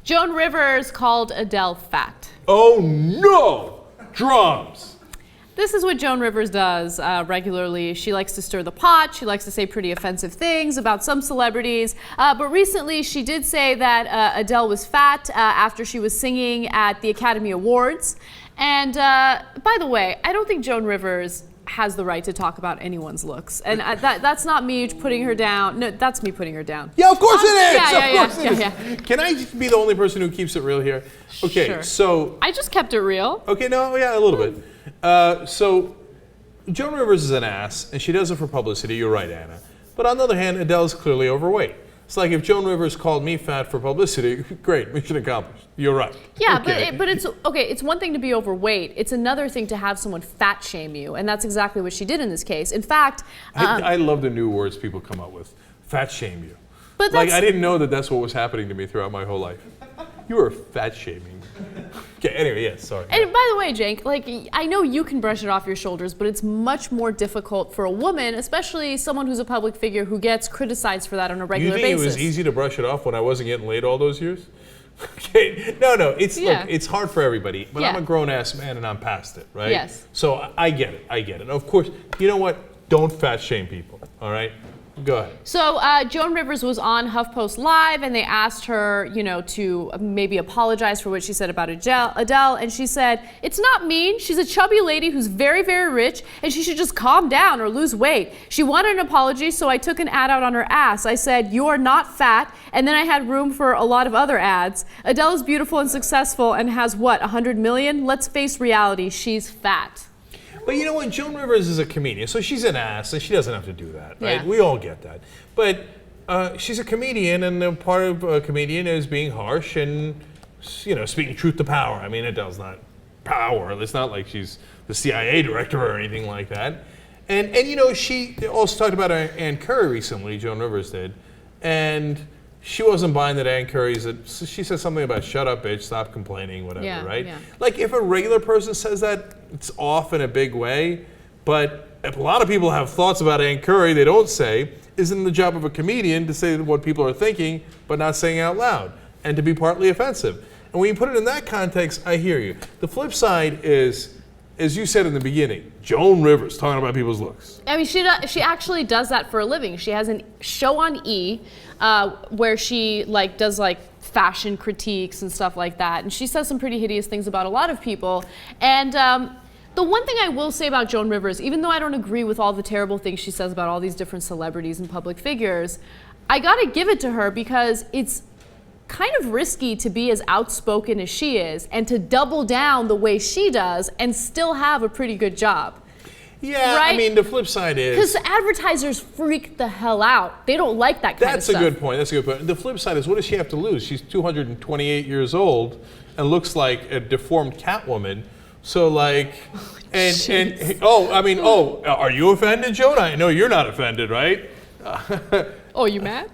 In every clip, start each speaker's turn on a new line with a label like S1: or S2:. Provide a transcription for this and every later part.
S1: Joan Rivers called Adele fat.
S2: Oh no! Drums!
S1: This is what Joan Rivers does regularly. She likes to stir the pot. She likes to say pretty offensive things about some celebrities. But recently she did say that Adele was fat after she was singing at the Academy Awards. And by the way, I don't think Joan Rivers has the right to talk about anyone's looks. And that's not me putting her down. No, that's me putting her down.
S2: Yeah, of course it is!
S1: Yeah,
S2: Of course it is. Can I just be the only person who keeps it real here? Okay,
S1: Sure.
S2: so...
S1: I just kept it real.
S2: Okay, no, yeah, a little bit. So, Joan Rivers is an ass, and she does it for publicity. You're right, Anna. But on the other hand, Adele's clearly overweight. It's like if Joan Rivers called me fat for publicity, great, mission accomplished. You're right.
S1: Yeah,
S2: okay.
S1: but it's okay. It's one thing to be overweight. It's another thing to have someone fat shame you, and that's exactly what she did in this case. In fact,
S2: I love the new words people come up with. Fat shame you.
S1: But
S2: like I didn't know that that's what was happening to me throughout my whole life. You were fat shaming. Okay, anyway, yes, sorry.
S1: And by the way, Cenk, like I know you can brush it off your shoulders, but it's much more difficult for a woman, especially someone who's a public figure who gets criticized for that on a regular basis.
S2: You think it was easy to brush it off when I wasn't getting laid all those years? Okay, no, it's look, it's hard for everybody, but I'm a grown-ass man and I'm past it, right?
S1: Yes.
S2: So I get it. Of course, you know what? Don't fat shame people, all right? Go ahead.
S1: So Joan Rivers was on HuffPost Live, and they asked her, to maybe apologize for what she said about Adele, and she said, "It's not mean. She's a chubby lady who's very, very rich, and she should just calm down or lose weight. She wanted an apology, so I took an ad out on her ass. I said, 'You are not fat,' and then I had room for a lot of other ads. Adele is beautiful and successful and has, 100 million? Let's face reality, she's fat."
S2: But you know what? Joan Rivers is a comedian, so she's an ass, and she doesn't have to do that, right?
S1: Yeah.
S2: We all get that. But she's a comedian, and a part of a comedian is being harsh and, speaking truth to power. I mean, Adele's not power. It's not like she's the CIA director or anything like that. And she also talked about Ann Curry recently, Joan Rivers did, and she wasn't buying that Ann Curry's. She said something about "shut up, bitch, stop complaining," whatever, right?
S1: Yeah.
S2: Like if a regular person says that, it's off in a big way. But if a lot of people have thoughts about Ann Curry they don't say, isn't the job of a comedian to say what people are thinking, but not saying out loud, and to be partly offensive. And when you put it in that context, I hear you. The flip side is, as you said in the beginning, Joan Rivers talking about people's looks.
S1: I mean, she actually does that for a living. She has a show on E where she does fashion critiques and stuff like that, and she says some pretty hideous things about a lot of people. And the one thing I will say about Joan Rivers, even though I don't agree with all the terrible things she says about all these different celebrities and public figures, I gotta give it to her because it's kind of risky to be as outspoken as she is and to double down the way she does and still have a pretty good job.
S2: Yeah,
S1: right?
S2: I mean, the flip side is...
S1: Because advertisers freak the hell out. They don't like that kind of stuff.
S2: That's a good point. The flip side is, what does she have to lose? She's 228 years old and looks like a deformed Catwoman. So are you offended, Joan? I know you're not offended, right?
S1: Oh, you mad?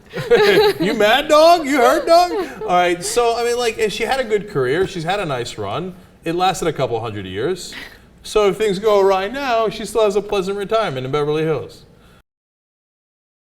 S2: You mad, dog? You hurt, dog? All right, so, and she had a good career. She's had a nice run. It lasted a couple hundred years. So if things go awry now, she still has a pleasant retirement in Beverly Hills.